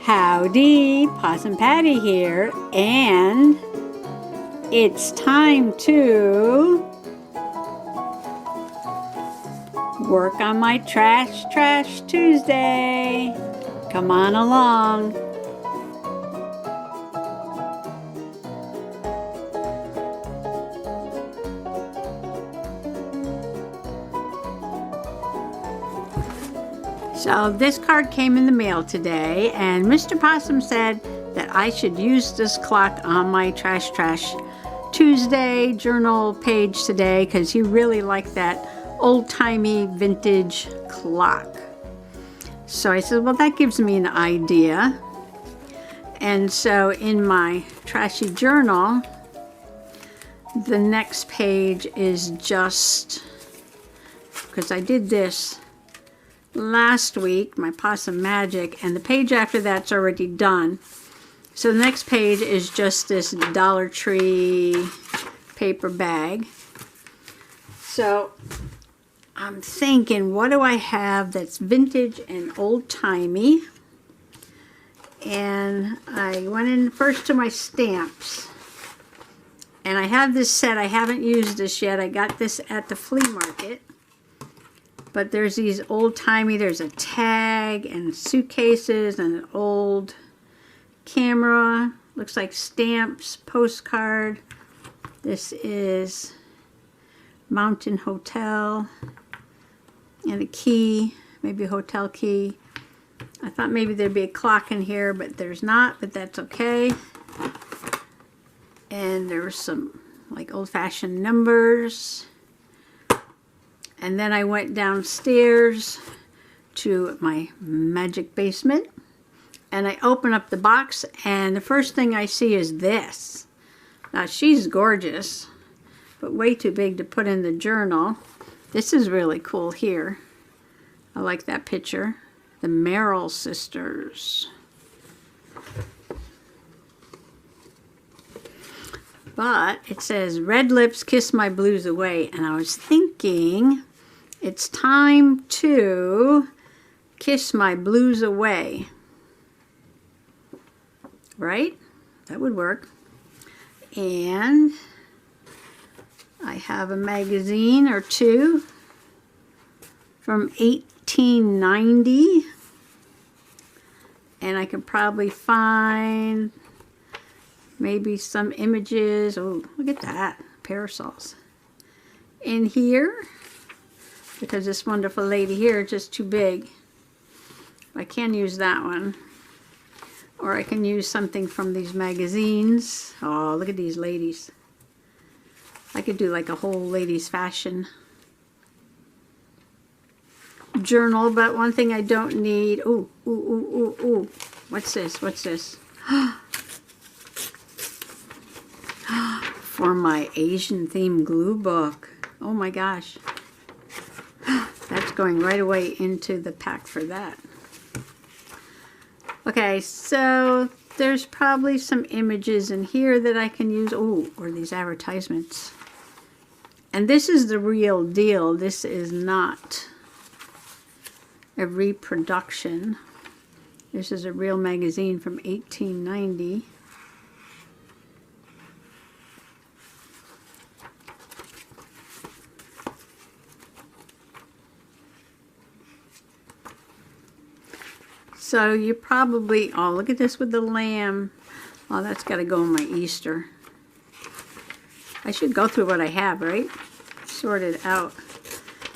Howdy, Possum Patty here, and it's time to work on my Trash Tuesday. Come on along. So this card came in the mail today, and Mr. Possum said that I should use this clock on my Trash Tuesday journal page today because he really liked that old-timey vintage clock. So I said, well, that gives me an idea. And so in my trashy journal, the next page is just, because I did this last week, my Possum Magic, and the page after that's already done. So the next page is just this Dollar Tree paper bag. So I'm thinking, what do I have that's vintage and old-timey? And I went in first to my stamps. And I have this set. I haven't used this yet. I got this at the flea market. But there's these old-timey, there's a tag and suitcases and an old camera. Looks like stamps, postcard. This is Mountain Hotel. And a key, maybe a hotel key. I thought maybe there'd be a clock in here, but there's not, but that's okay. And there were some like old-fashioned numbers. And then I went downstairs to my magic basement, and I open up the box, and the first thing I see is this. Now, she's gorgeous, but way too big to put in the journal. This is really cool here. I like that picture. The Merrill sisters. But it says, red lips kiss my blues away, and I was thinking, it's time to kiss my blues away. Right? That would work. And I have a magazine or two from 1890. And I could probably find maybe some images. Oh, look at that. Parasols. In here. Because this wonderful lady here is just too big. I can use that one. Or I can use something from these magazines. Oh, look at these ladies. I could do like a whole ladies fashion journal. But one thing I don't need. Ooh, ooh, ooh, ooh, ooh. What's this? What's this? For my Asian themed glue book. Oh my gosh. That's going right away into the pack for that. Okay, so there's probably some images in here that I can use. Oh, or these advertisements. And this is the real deal. This is not a reproduction. This is a real magazine from 1890. So you probably, oh, look at this with the lamb. Oh, that's got to go in my Easter. I should go through what I have, right? Sort it out.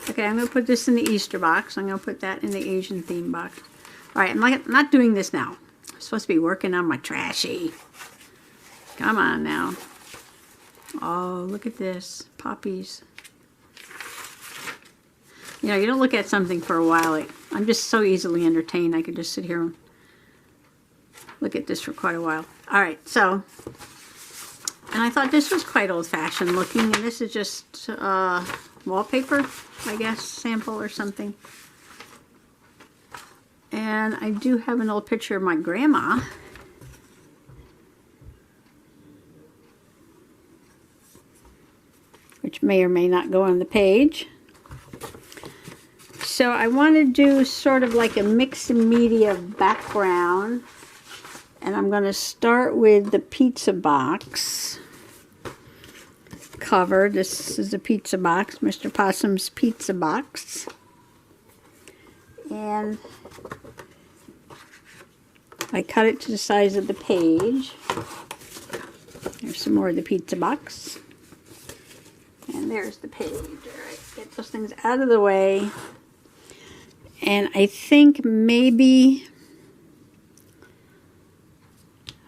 Okay, I'm going to put this in the Easter box. I'm going to put that in the Asian theme box. All right, I'm not doing this now. I'm supposed to be working on my trashy. Come on now. Oh, look at this. Poppies. You know, you don't look at something for a while. I'm just so easily entertained. I could just sit here and look at this for quite a while. All right, so, and I thought this was quite old-fashioned looking, and this is just wallpaper, I guess, sample or something. And I do have an old picture of my grandma. Which may or may not go on the page. So I want to do sort of like a mixed media background And I'm going to start with the pizza box cover. This is a pizza box, Mr. Possum's pizza box. And I cut it to the size of the page. There's some more of the pizza box. And there's the page. All right, get those things out of the way. And I think maybe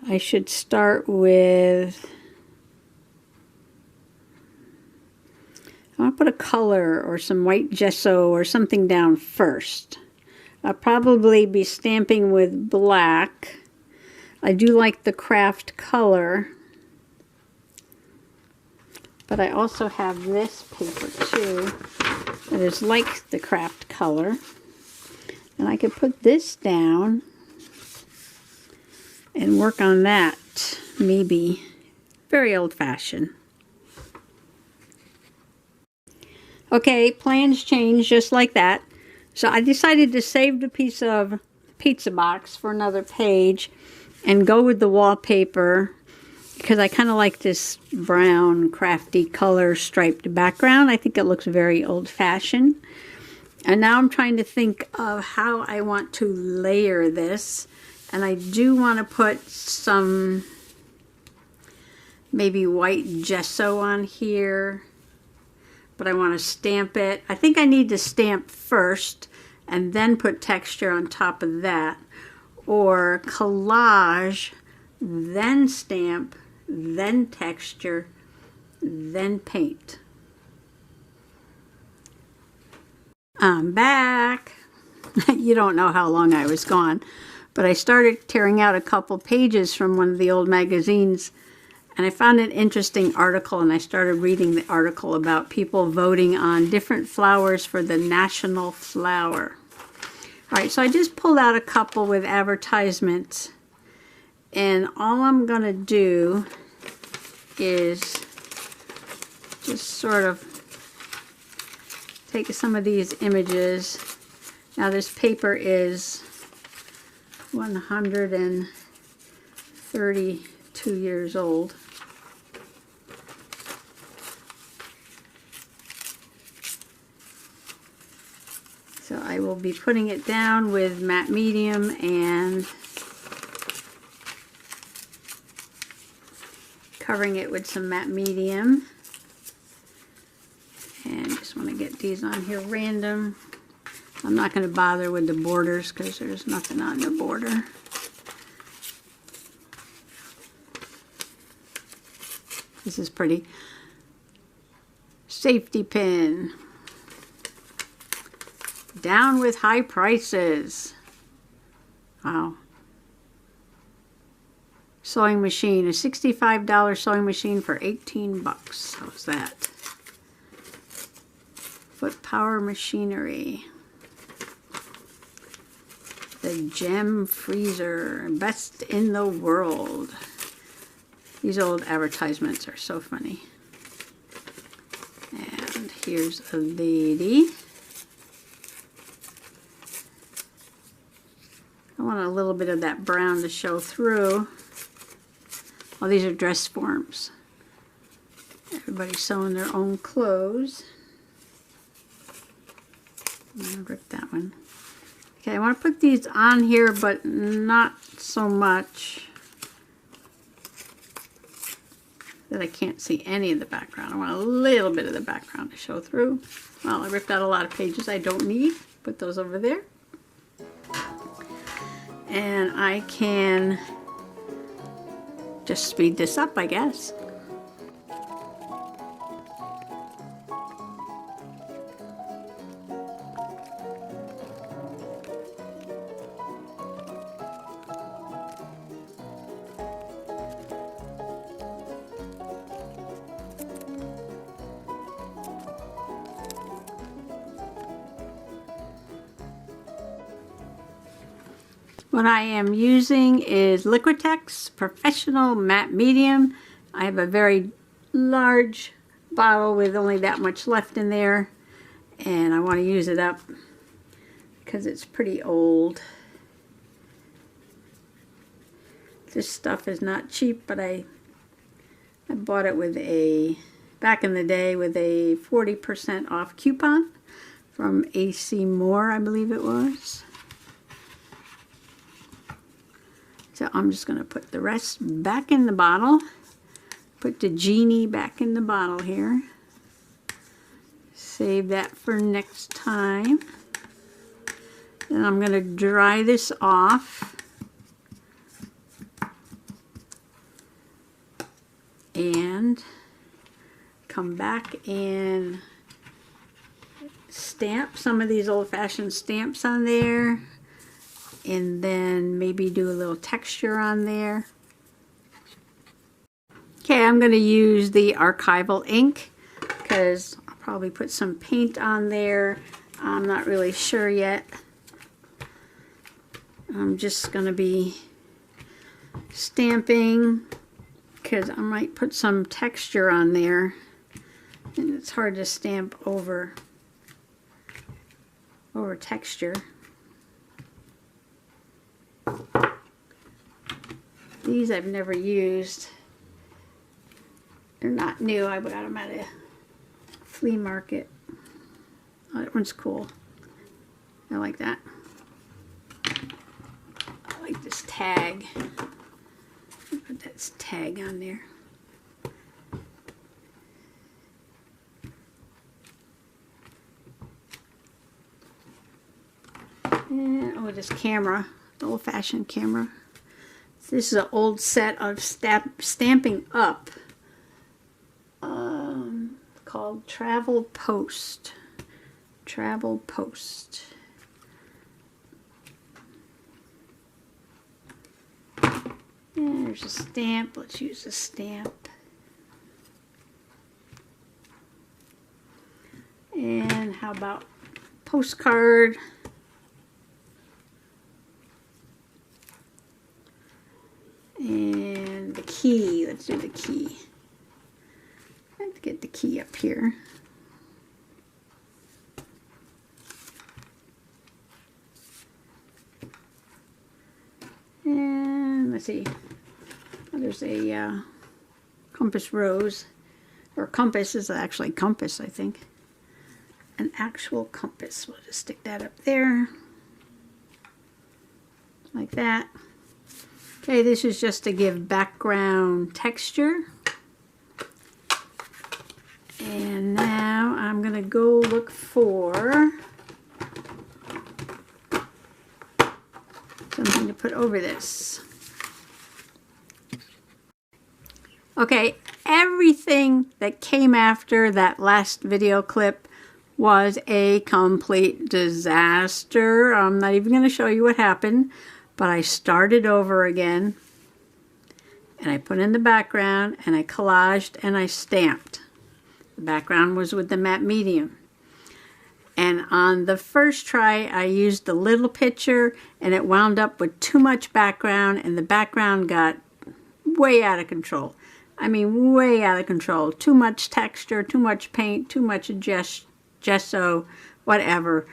I should start with, I want to put a color or some white gesso or something down first. I'll probably be stamping with black. I do like the craft color, but I also have this paper too that is like the craft color. And I could put this down and work on that, maybe. Very old-fashioned. Okay, plans change just like that. So I decided to save the piece of pizza box for another page and go with the wallpaper because I kind of like this brown crafty color striped background. I think it looks very old-fashioned. And now I'm trying to think of how I want to layer this. And I do want to put some maybe white gesso on here. But I want to stamp it. I think I need to stamp first and then put texture on top of that. Or collage, then stamp, then texture, then paint. I'm back. You don't know how long I was gone, but I started tearing out a couple pages from one of the old magazines. And I found an interesting article, and I started reading the article about people voting on different flowers for the national flower. All right, so I just pulled out a couple with advertisements. And all I'm going to do is just sort of take some of these images. Now this paper is 132 years old. So I will be putting it down with matte medium and covering it with some matte medium. And just want to get these on here random. I'm not going to bother with the borders because there's nothing on the border. This is pretty. Safety pin. Down with high prices. Wow. Sewing machine. A $65 sewing machine for 18 bucks. How's that? Foot power machinery. The gem freezer. Best in the world. These old advertisements are so funny. And here's a lady. I want a little bit of that brown to show through. Well, these are dress forms. Everybody's sewing their own clothes. I'm going to rip that one. Okay, I want to put these on here, but not so much that I can't see any of the background. I want a little bit of the background to show through. Well, I ripped out a lot of pages I don't need. Put those over there. And I can just speed this up, I guess. What I am using is Liquitex Professional Matte Medium. I have a very large bottle with only that much left in there, and I want to use it up because it's pretty old. This stuff is not cheap, but I bought it with back in the day with a 40% off coupon from AC Moore, I believe it was. So I'm just going to put the rest back in the bottle. Put the genie back in the bottle here. Save that for next time. Then I'm going to dry this off. And come back and stamp some of these old-fashioned stamps on there. And then maybe do a little texture on there. Okay, I'm going to use the archival ink because I'll probably put some paint on there. I'm not really sure yet. I'm just going to be stamping because I might put some texture on there. And it's hard to stamp over texture. These I've never used. They're not new. I got them at a flea market. Oh, that one's cool. I like that. I like this tag. Put that tag on there. And, oh, this camera. The old-fashioned camera. This is an old set of Stampin' Up called Travel Post. Travel Post. And there's a stamp. Let's use a stamp. And how about postcard? And the key, let's do the key. I have to get the key up here. And let's see, oh, there's a compass rose, or compass is actually compass, I think. An actual compass. We'll just stick that up there, like that. Okay, this is just to give background texture. And now I'm going to go look for something to put over this. Okay, everything that came after that last video clip was a complete disaster. I'm not even going to show you what happened. But I started over again, and I put in the background, and I collaged, and I stamped. The background was with the matte medium. And on the first try, I used a little picture, and it wound up with too much background, and the background got way out of control. I mean, way out of control. Too much texture, too much paint, too much gesso, whatever.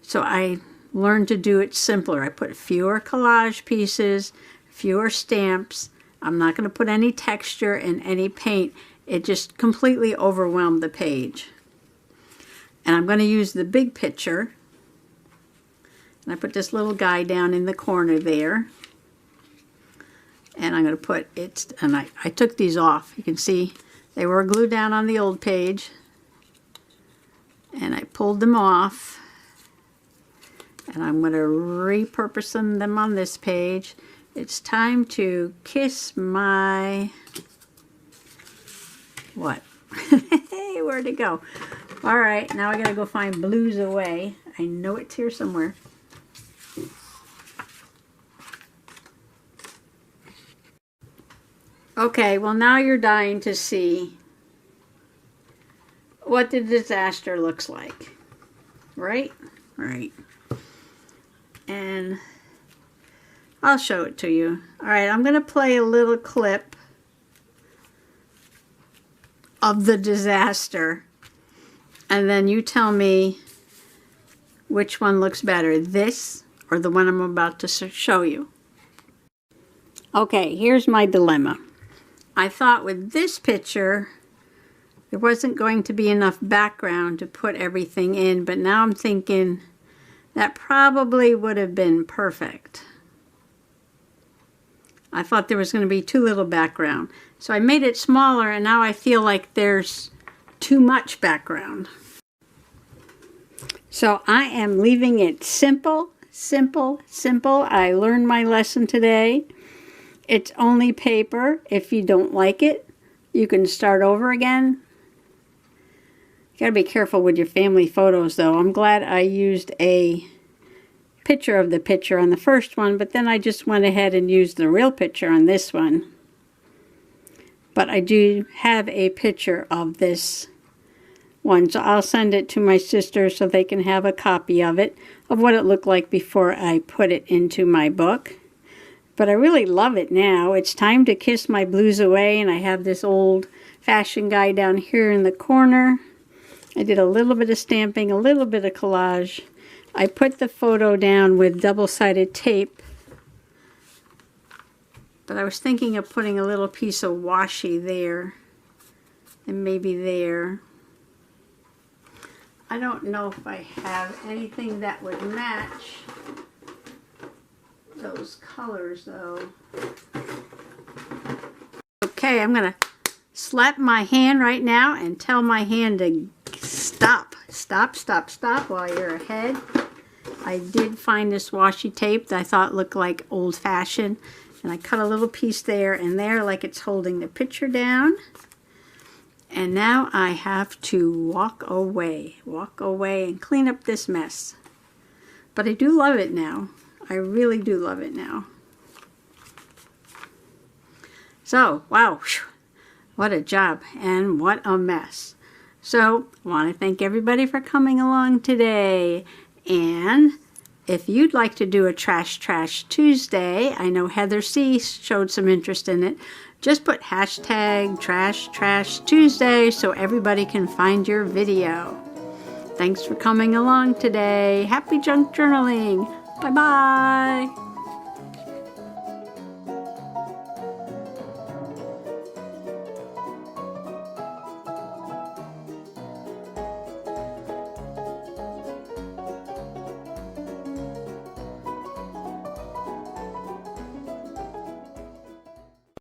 So I learn to do it simpler. I put fewer collage pieces, fewer stamps. I'm not going to put any texture and any paint. It just completely overwhelmed the page. And I'm going to use the big picture. And I put this little guy down in the corner there. And I'm going to put it, and I took these off. You can see they were glued down on the old page. And I pulled them off. And I'm going to repurpose them on this page. It's time to kiss my... what? Hey, where'd it go? All right, now I got to go find Blues Away. I know it's here somewhere. Okay, well now you're dying to see what the disaster looks like. Right? Right. And I'll show it to you. All right, I'm going to play a little clip of the disaster. And then you tell me which one looks better, this or the one I'm about to show you. Okay, here's my dilemma. I thought with this picture, there wasn't going to be enough background to put everything in, but now I'm thinking that probably would have been perfect. I thought there was going to be too little background. So I made it smaller, and now I feel like there's too much background. So I am leaving it simple, simple, simple. I learned my lesson today. It's only paper. If you don't like it, you can start over again. You gotta be careful with your family photos though. I'm glad I used a picture of the picture on the first one, but then I just went ahead and used the real picture on this one. But I do have a picture of this one, so I'll send it to my sister so they can have a copy of it, of what it looked like before I put it into my book. But I really love it now. It's time to kiss my blues away, and I have this old fashion guy down here in the corner. I did a little bit of stamping, a little bit of collage. I put the photo down with double-sided tape, but I was thinking of putting a little piece of washi there and maybe there. I don't know if I have anything that would match those colors though. Okay, I'm gonna slap my hand right now and tell my hand to stop. Stop, stop, stop while you're ahead. I did find this washi tape that I thought looked like old-fashioned, and I cut a little piece there and there like it's holding the picture down. And now I have to walk away and clean up this mess. But I do love it now. I really do love it now. So, wow, what a job and what a mess. So, I want to thank everybody for coming along today. And if you'd like to do a Trash Tuesday, I know Heather C. showed some interest in it. Just put hashtag Trash Tuesday so everybody can find your video. Thanks for coming along today. Happy junk journaling. Bye-bye.